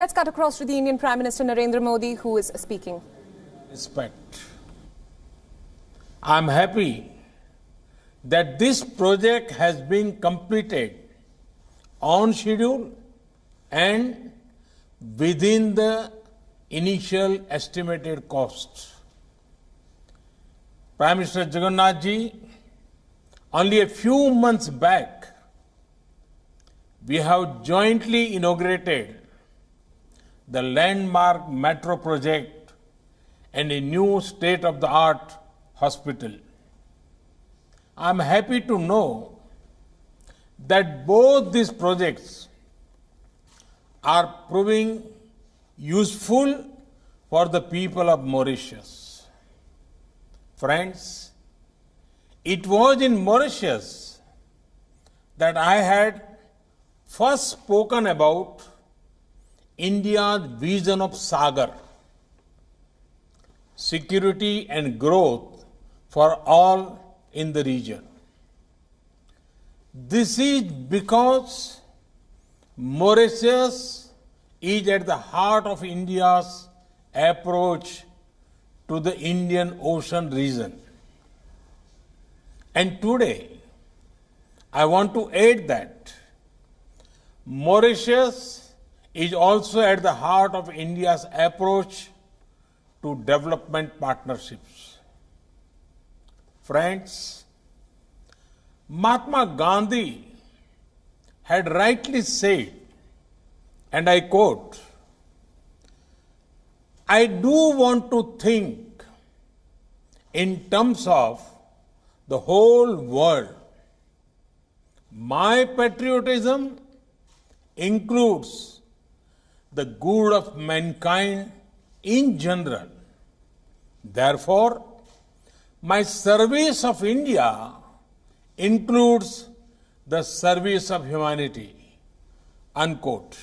Let's cut across to the Indian Prime Minister Narendra Modi, who is speaking. Respect. I'm happy that this project has been completed on schedule and within the initial estimated costs. Prime Minister Jagannath ji, only a few months back, we have jointly inaugurated the landmark metro project and a new state-of-the-art hospital. I'm happy to know that both these projects are proving useful for the people of Mauritius. Friends, it was in Mauritius that I had first spoken about India's vision of Sagar, security and growth for all in the region. This is because Mauritius is at the heart of India's approach to the Indian Ocean region. And today, I want to add that Mauritius is also at the heart of India's approach to development partnerships. Friends, Mahatma Gandhi had rightly said, and I quote, "I do want to think in terms of the whole world. My patriotism includes the good of mankind in general. Therefore, my service of India includes the service of humanity." Unquote.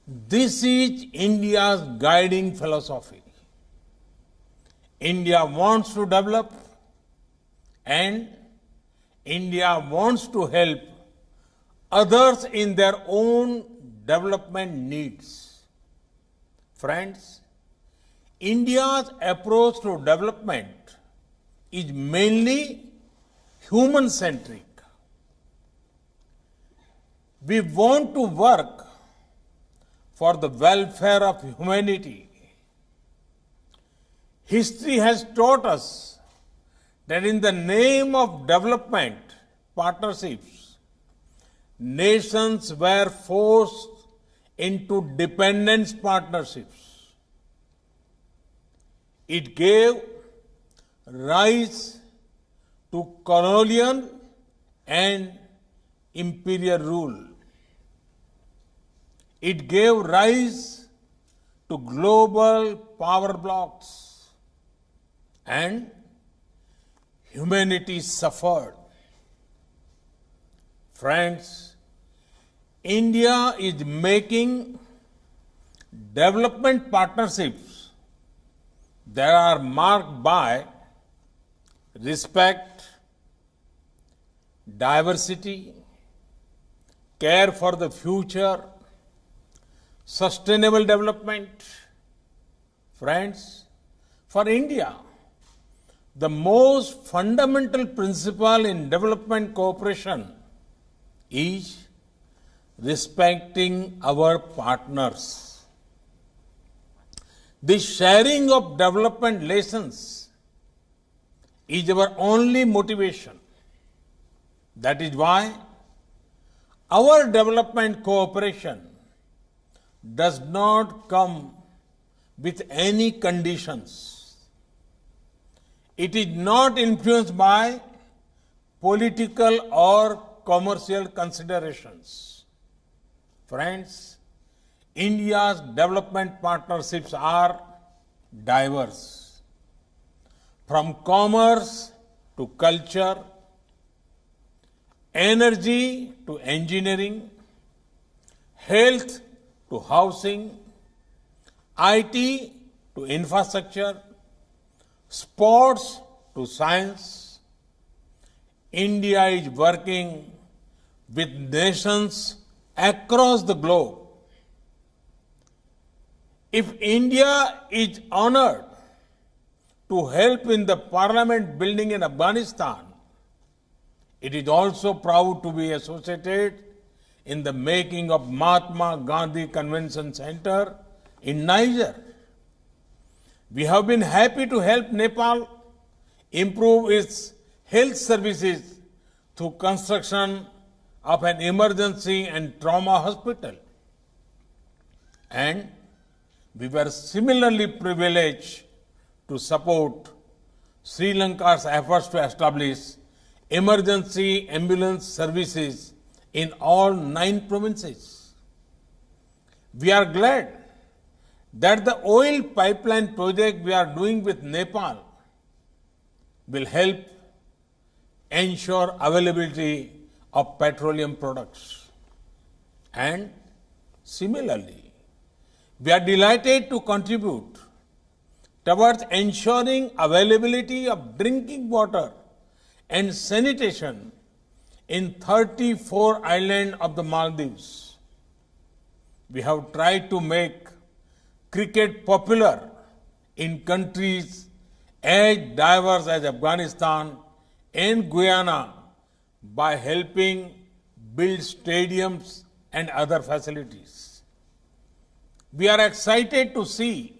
This is India's guiding philosophy. India wants to develop and India wants to help others in their own development needs. Friends, India's approach to development is mainly human-centric. We want to work for the welfare of humanity. History has taught us that in the name of development partnerships, nations were forced into dependence partnerships. It gave rise to colonial and imperial rule. It gave rise to global power blocks, and humanity suffered. Friends, India is making development partnerships that are marked by respect, diversity, care for the future, sustainable development. Friends, for India, the most fundamental principle in development cooperation is respecting our partners. The sharing of development lessons is our only motivation. That is why our development cooperation does not come with any conditions. It is not influenced by political or commercial considerations. Friends, India's development partnerships are diverse. From commerce to culture, energy to engineering, health to housing, IT to infrastructure, sports to science, India is working with nations across the globe If India is honored to help in the parliament building in Afghanistan, it is also proud to be associated in the making of Mahatma Gandhi Convention Center in Niger. We have been happy to help Nepal improve its health services through construction of an emergency and trauma hospital. And we were similarly privileged to support Sri Lanka's efforts to establish emergency ambulance services in all 9 provinces. We are glad that the oil pipeline project we are doing with Nepal will help ensure availability of petroleum products. And similarly, we are delighted to contribute towards ensuring availability of drinking water and sanitation in 34 islands of the Maldives. We have tried to make cricket popular in countries as diverse as Afghanistan and Guyana by helping build stadiums and other facilities. We are excited to see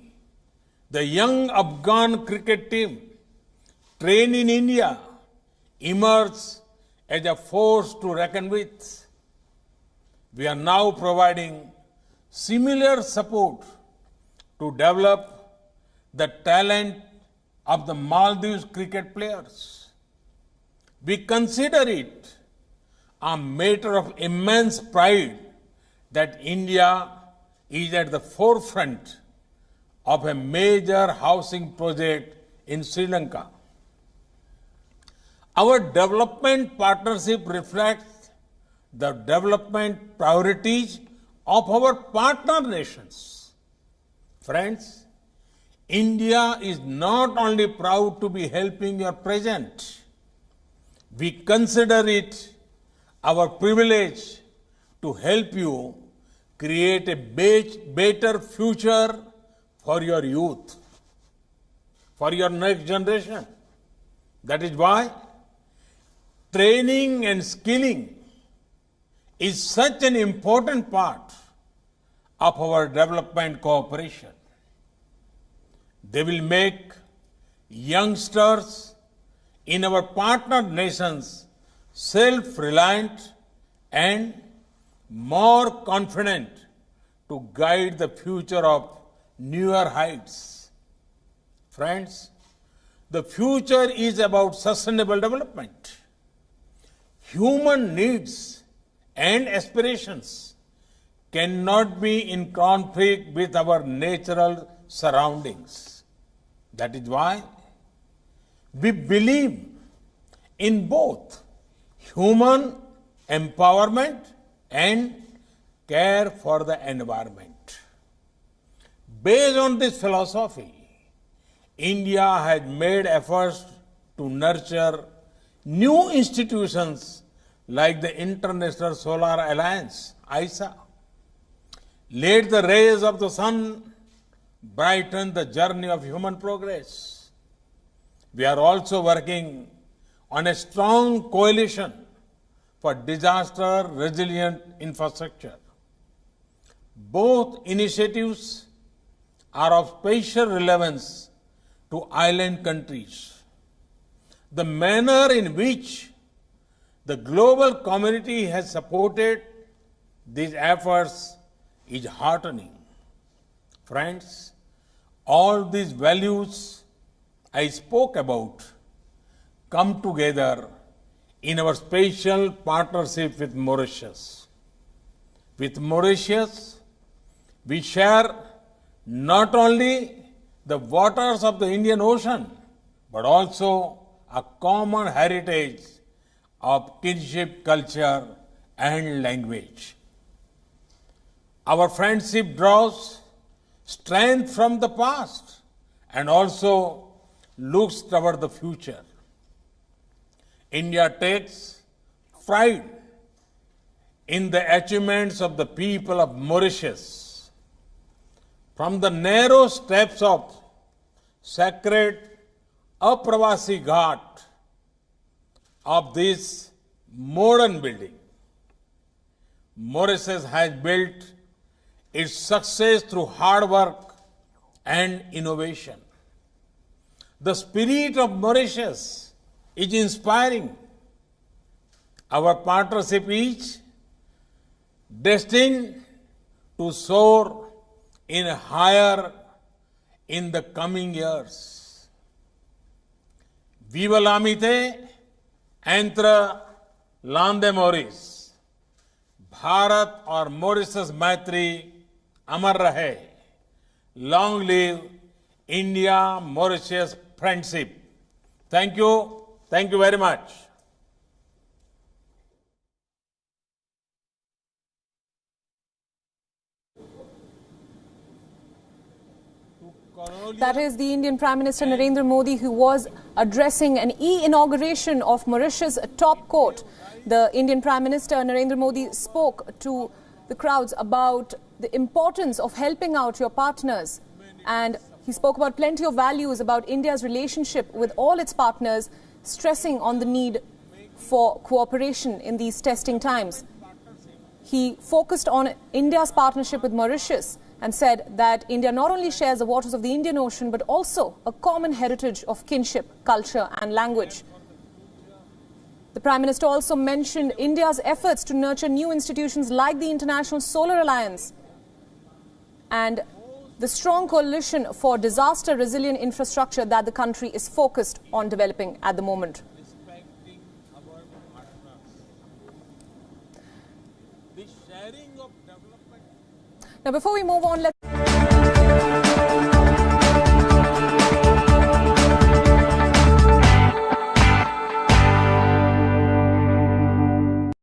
the young Afghan cricket team trained in India emerge as a force to reckon with. We are now providing similar support to develop the talent of the Maldives cricket players. We consider it a matter of immense pride that India is at the forefront of a major housing project in Sri Lanka. Our development partnership reflects the development priorities of our partner nations. Friends, India is not only proud to be helping your present, we consider it our privilege to help you create a better future for your youth, for your next generation. That is why training and skilling is such an important part of our development cooperation. They will make youngsters in our partner nations self-reliant and more confident to guide the future of newer heights. Friends, the future is about sustainable development. Human needs and aspirations cannot be in conflict with our natural surroundings. That is why we believe in both human empowerment and care for the environment. Based on this philosophy, India has made efforts to nurture new institutions like the International Solar Alliance, ISA. Let the rays of the sun brighten the journey of human progress. We are also working on a strong coalition for disaster resilient infrastructure. Both initiatives are of special relevance to island countries. The manner in which the global community has supported these efforts is heartening. Friends, all these values I spoke about come together in our special partnership with Mauritius. With Mauritius, we share not only the waters of the Indian Ocean, but also a common heritage of kinship, culture, and language. Our friendship draws strength from the past and also looks toward the future. India takes pride in the achievements of the people of Mauritius. From the narrow steps of sacred Apravasi Ghat of this modern building, Mauritius has built its success through hard work and innovation. The spirit of Mauritius is inspiring. Our partnership is destined to soar in higher in the coming years. Viva l'amitié entre l'Inde Maurice. Bharat और Mauritius मैत्री अमर रहे. Long live India Mauritius friendship. Thank you very much. That is the Indian Prime Minister Narendra Modi, who was addressing an e-inauguration of Mauritius Top Court. The Indian Prime Minister Narendra Modi spoke to the crowds about the importance of helping out your partners, and he spoke about plenty of values about India's relationship with all its partners, stressing on the need for cooperation in these testing times. He focused on India's partnership with Mauritius and said that India not only shares the waters of the Indian Ocean but also a common heritage of kinship, culture and language. The Prime Minister also mentioned India's efforts to nurture new institutions like the International Solar Alliance and the strong coalition for disaster-resilient infrastructure that the country is focused on developing at the moment. Now, before we move on, let's